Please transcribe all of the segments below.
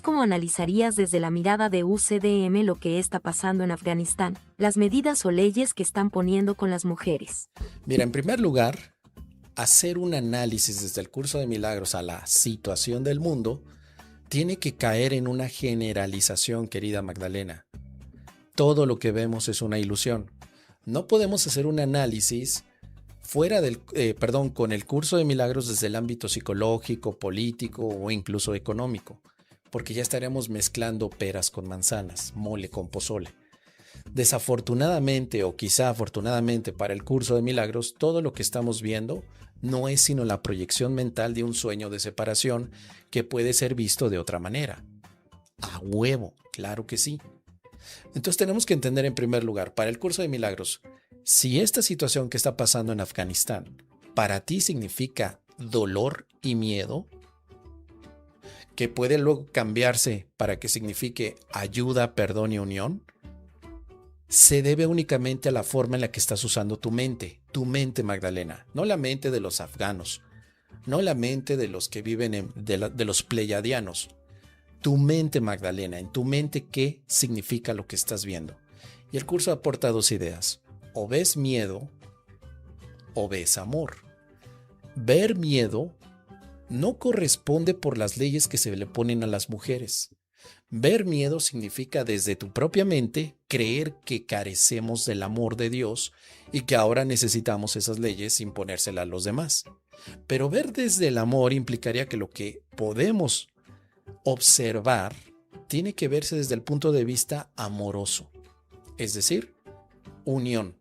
¿Cómo analizarías desde la mirada de UCDM lo que está pasando en Afganistán, las medidas o leyes que están poniendo con las mujeres? Mira, en primer lugar, hacer un análisis desde el curso de milagros a la situación del mundo tiene que caer en una generalización, querida Magdalena. Todo lo que vemos es una ilusión. No podemos hacer un análisis con el curso de milagros desde el ámbito psicológico, político o incluso económico, porque ya estaremos mezclando peras con manzanas, mole con pozole. Desafortunadamente o quizá afortunadamente para el curso de milagros, todo lo que estamos viendo no es sino la proyección mental de un sueño de separación que puede ser visto de otra manera. A huevo, claro que sí. Entonces tenemos que entender en primer lugar, para el curso de milagros, si esta situación que está pasando en Afganistán para ti significa dolor y miedo, que puede luego cambiarse para que signifique ayuda, perdón y unión, se debe únicamente a la forma en la que estás usando tu mente, Magdalena, no la mente de los afganos, no la mente de los que viven de los pleyadianos. Tu mente, Magdalena, en tu mente, ¿qué significa lo que estás viendo? Y el curso aporta dos ideas. O ves miedo o ves amor. Ver miedo no corresponde por las leyes que se le ponen a las mujeres. Ver miedo significa desde tu propia mente creer que carecemos del amor de Dios y que ahora necesitamos esas leyes imponérselas a los demás. Pero ver desde el amor implicaría que lo que podemos observar tiene que verse desde el punto de vista amoroso, es decir, unión.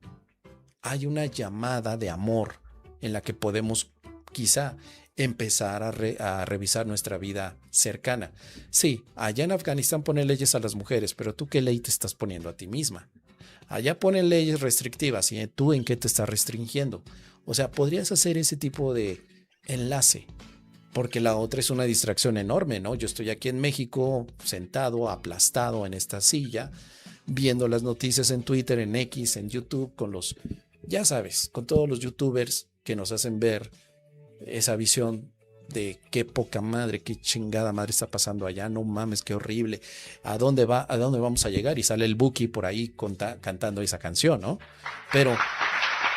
Hay una llamada de amor en la que podemos quizá empezar a revisar nuestra vida cercana. Sí, allá en Afganistán ponen leyes a las mujeres, pero ¿tú qué ley te estás poniendo a ti misma? Allá ponen leyes restrictivas y ¿tú en qué te estás restringiendo? O sea, podrías hacer ese tipo de enlace, porque la otra es una distracción enorme, ¿no? Yo estoy aquí en México, sentado, aplastado en esta silla, viendo las noticias en Twitter, en X, en YouTube, ya sabes, con todos los youtubers que nos hacen ver esa visión de qué poca madre, qué chingada madre está pasando allá, no mames, qué horrible, ¿a dónde vamos a llegar? Y sale el Buki por ahí cantando esa canción, ¿no? Pero,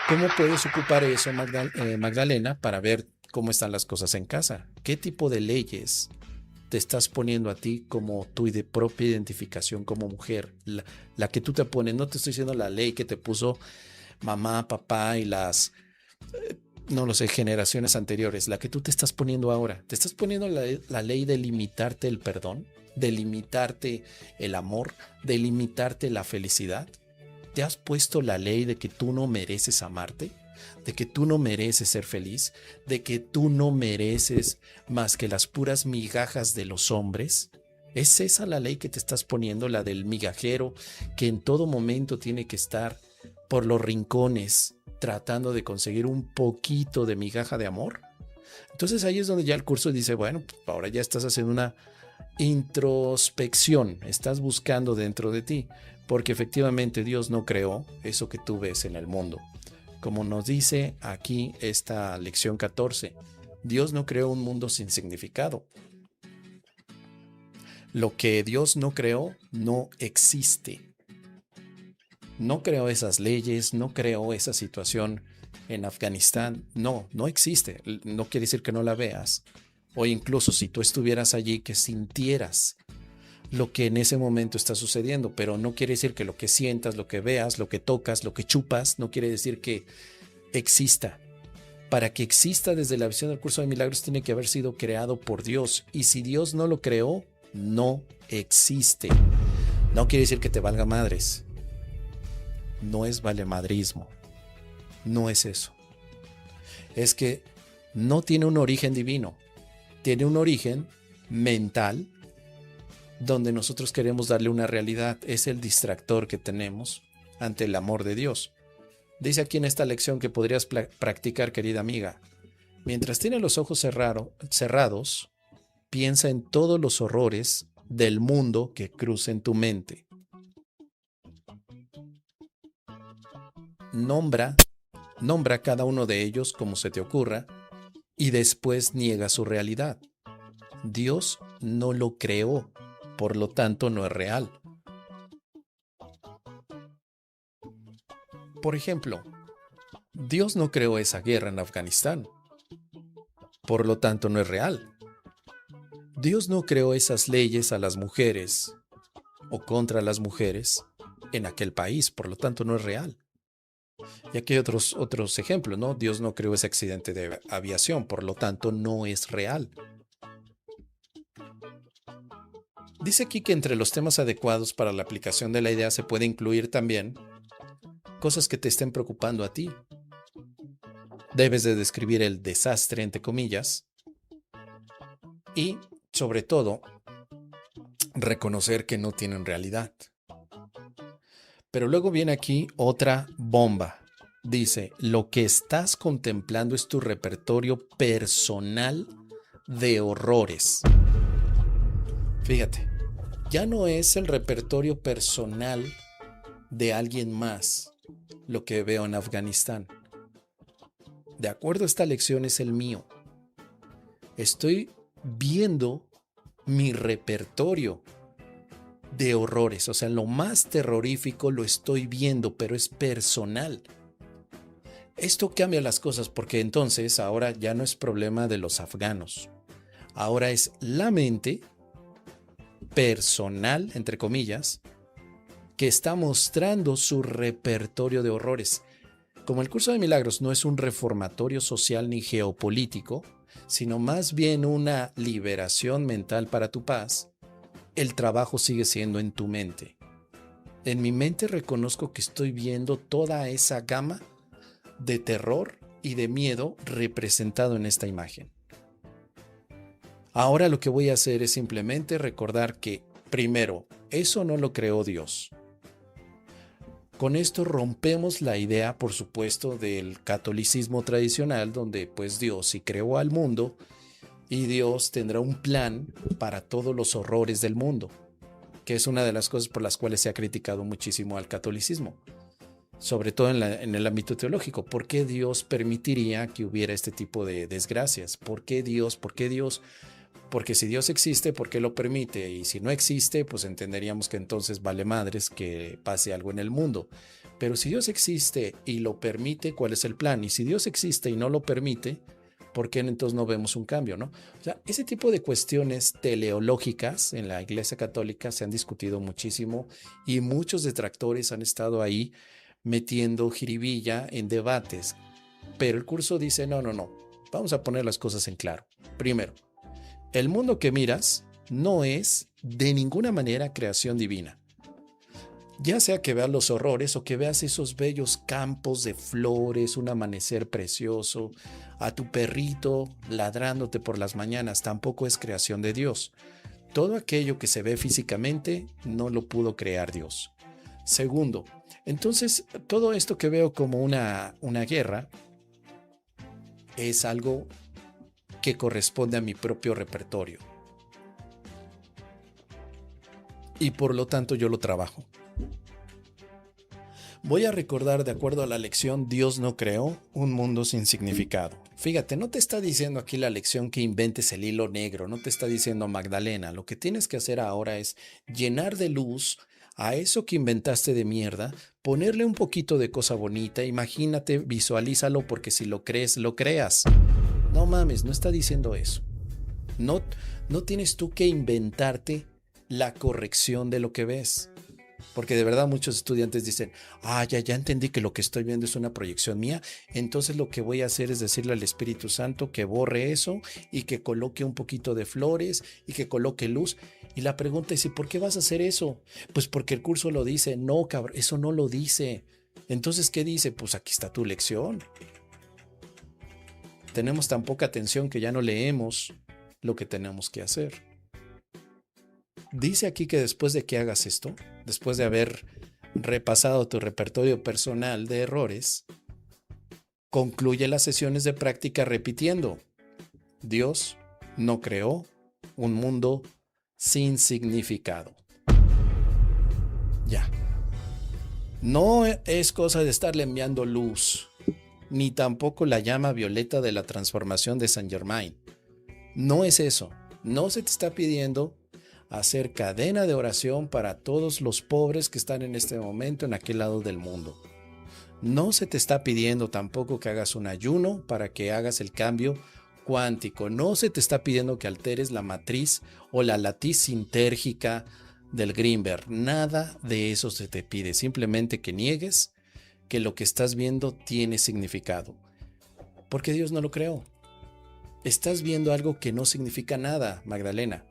¿cómo puedes ocupar eso, Magdalena, para ver cómo están las cosas en casa? ¿Qué tipo de leyes te estás poniendo a ti como tu propia identificación como mujer? La que tú te pones, no te estoy diciendo la ley que te puso mamá, papá y no lo sé, generaciones anteriores, la que tú te estás poniendo ahora. ¿Te estás poniendo la ley de limitarte el perdón, de limitarte el amor, de limitarte la felicidad? ¿Te has puesto la ley de que tú no mereces amarte? ¿De que tú no mereces ser feliz? ¿De que tú no mereces más que las puras migajas de los hombres? ¿Es esa la ley que te estás poniendo, la del migajero que en todo momento tiene que estar por los rincones tratando de conseguir un poquito de migaja de amor? Entonces ahí es donde ya el curso dice, bueno, ahora ya estás haciendo una introspección, estás buscando dentro de ti, porque efectivamente Dios no creó eso que tú ves en el mundo. Como nos dice aquí esta lección 14, Dios no creó un mundo sin significado. Lo que Dios no creó no existe. No creó esas leyes, no creó esa situación en Afganistán. No existe. No quiere decir que no la veas. O incluso si tú estuvieras allí, que sintieras lo que en ese momento está sucediendo. Pero no quiere decir que lo que sientas, lo que veas, lo que tocas, lo que chupas, no quiere decir que exista. Para que exista desde la visión del curso de milagros tiene que haber sido creado por Dios. Y si Dios no lo creó, no existe. No quiere decir que te valga madres. No es valemadrismo, no es eso. Es que no tiene un origen divino, tiene un origen mental donde nosotros queremos darle una realidad. Es el distractor que tenemos ante el amor de Dios. Dice aquí en esta lección que podrías practicar, querida amiga. Mientras tienes los ojos cerrados, piensa en todos los horrores del mundo que crucen tu mente. Nombra cada uno de ellos como se te ocurra y después niega su realidad. Dios no lo creó, por lo tanto no es real. Por ejemplo, Dios no creó esa guerra en Afganistán, por lo tanto no es real. Dios no creó esas leyes a las mujeres o contra las mujeres en aquel país, por lo tanto no es real. Y aquí hay otros ejemplos, ¿no? Dios no creó ese accidente de aviación, por lo tanto no es real. Dice aquí que entre los temas adecuados para la aplicación de la idea se puede incluir también cosas que te estén preocupando a ti. Debes de describir el desastre, entre comillas, y, sobre todo, reconocer que no tienen realidad. Pero luego viene aquí otra bomba. Dice, lo que estás contemplando es tu repertorio personal de horrores. Fíjate, ya no es el repertorio personal de alguien más lo que veo en Afganistán. De acuerdo a esta lección es el mío. Estoy viendo mi repertorio de horrores, o sea, lo más terrorífico lo estoy viendo, pero es personal. Esto cambia las cosas porque entonces ahora ya no es problema de los afganos. Ahora es la mente personal, entre comillas, que está mostrando su repertorio de horrores. Como el curso de milagros no es un reformatorio social ni geopolítico, sino más bien una liberación mental para tu paz, el trabajo sigue siendo en tu mente. En mi mente reconozco que estoy viendo toda esa gama de terror y de miedo representado en esta imagen. Ahora lo que voy a hacer es simplemente recordar que, primero, eso no lo creó Dios. Con esto rompemos la idea, por supuesto, del catolicismo tradicional, donde pues Dios sí creó al mundo y Dios tendrá un plan para todos los horrores del mundo, que es una de las cosas por las cuales se ha criticado muchísimo al catolicismo, sobre todo en el ámbito teológico. ¿Por qué Dios permitiría que hubiera este tipo de desgracias? ¿Por qué Dios? ¿Por qué Dios? Porque si Dios existe, ¿por qué lo permite? Y si no existe, pues entenderíamos que entonces vale madres que pase algo en el mundo. Pero si Dios existe y lo permite, ¿cuál es el plan? Y si Dios existe y no lo permite, ¿por qué entonces no vemos un cambio, no? O sea, ese tipo de cuestiones teleológicas en la Iglesia Católica se han discutido muchísimo y muchos detractores han estado ahí metiendo jiribilla en debates. Pero el curso dice, no. Vamos a poner las cosas en claro. Primero, el mundo que miras no es de ninguna manera creación divina. Ya sea que veas los horrores o que veas esos bellos campos de flores, un amanecer precioso, a tu perrito ladrándote por las mañanas, tampoco es creación de Dios. Todo aquello que se ve físicamente no lo pudo crear Dios. Segundo, entonces todo esto que veo como una guerra es algo que corresponde a mi propio repertorio. Y por lo tanto yo lo trabajo. Voy a recordar, de acuerdo a la lección, Dios no creó un mundo sin significado. Fíjate, no te está diciendo aquí la lección que inventes el hilo negro, no te está diciendo Magdalena. Lo que tienes que hacer ahora es llenar de luz a eso que inventaste de mierda, ponerle un poquito de cosa bonita, imagínate, visualízalo, porque si lo crees, lo creas. No mames, no está diciendo eso. No tienes tú que inventarte la corrección de lo que ves. Porque de verdad muchos estudiantes dicen, ya entendí que lo que estoy viendo es una proyección mía, entonces lo que voy a hacer es decirle al Espíritu Santo que borre eso y que coloque un poquito de flores y que coloque luz. Y la pregunta es, ¿y por qué vas a hacer eso? Pues porque el curso lo dice. No, cabrón, eso no lo dice. Entonces, ¿qué dice? Pues aquí está tu lección. Tenemos tan poca atención que ya no leemos lo que tenemos que hacer. Dice aquí que después de que hagas esto, después de haber repasado tu repertorio personal de errores, concluye las sesiones de práctica repitiendo: Dios no creó un mundo sin significado. Ya. No es cosa de estarle enviando luz, ni tampoco la llama violeta de la transformación de Saint Germain. No es eso. No se te está pidiendo hacer cadena de oración para todos los pobres que están en este momento en aquel lado del mundo. No se te está pidiendo tampoco que hagas un ayuno para que hagas el cambio cuántico. No se te está pidiendo que alteres la matriz o la latiz sintérgica del Greenberg. Nada de eso se te pide. Simplemente que niegues que lo que estás viendo tiene significado. Porque Dios no lo creó. Estás viendo algo que no significa nada, Magdalena.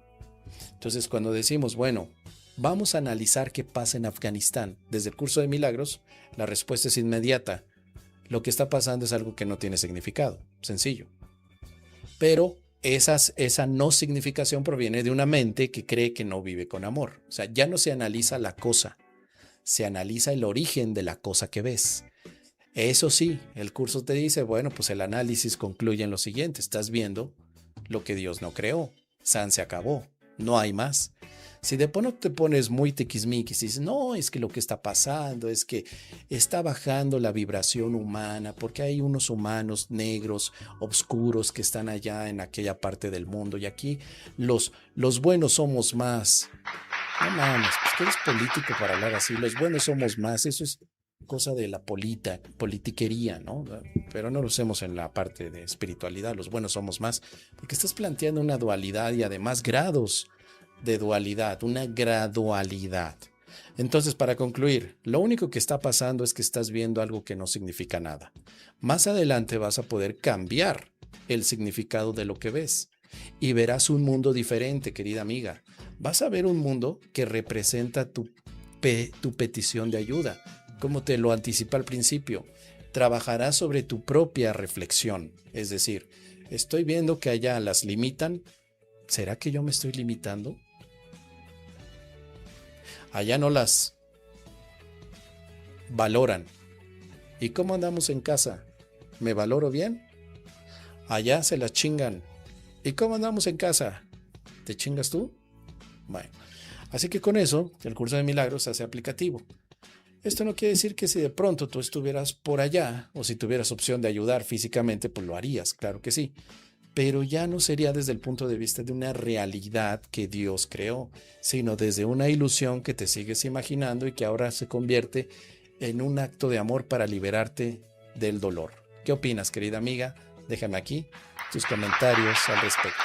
Entonces, cuando decimos, bueno, vamos a analizar qué pasa en Afganistán desde el curso de milagros, la respuesta es inmediata. Lo que está pasando es algo que no tiene significado. Sencillo. Pero esa no significación proviene de una mente que cree que no vive con amor. O sea, ya no se analiza la cosa, se analiza el origen de la cosa que ves. Eso sí, el curso te dice, bueno, pues el análisis concluye en lo siguiente. Estás viendo lo que Dios no creó. San se acabó. No hay más. Si de pronto te pones muy tiquismiquis y dices, no, es que lo que está pasando es que está bajando la vibración humana porque hay unos humanos negros, oscuros que están allá en aquella parte del mundo y aquí los buenos somos más. No mames, pues que eres político para hablar así, los buenos somos más, eso es cosa de la politiquería, ¿no? Pero no lo hacemos en la parte de espiritualidad, los buenos somos más, porque estás planteando una dualidad y además grados de dualidad, una gradualidad. Entonces, para concluir, lo único que está pasando es que estás viendo algo que no significa nada. Más adelante vas a poder cambiar el significado de lo que ves y verás un mundo diferente, querida amiga. Vas a ver un mundo que representa tu petición de ayuda. Como te lo anticipé al principio, trabajarás sobre tu propia reflexión. Es decir, estoy viendo que allá las limitan. ¿Será que yo me estoy limitando? Allá no las valoran. ¿Y cómo andamos en casa? ¿Me valoro bien? Allá se las chingan. ¿Y cómo andamos en casa? ¿Te chingas tú? Bueno, así que con eso el curso de milagros se hace aplicativo. Esto no quiere decir que si de pronto tú estuvieras por allá o si tuvieras opción de ayudar físicamente, pues lo harías, claro que sí. Pero ya no sería desde el punto de vista de una realidad que Dios creó, sino desde una ilusión que te sigues imaginando y que ahora se convierte en un acto de amor para liberarte del dolor. ¿Qué opinas, querida amiga? Déjame aquí tus comentarios al respecto.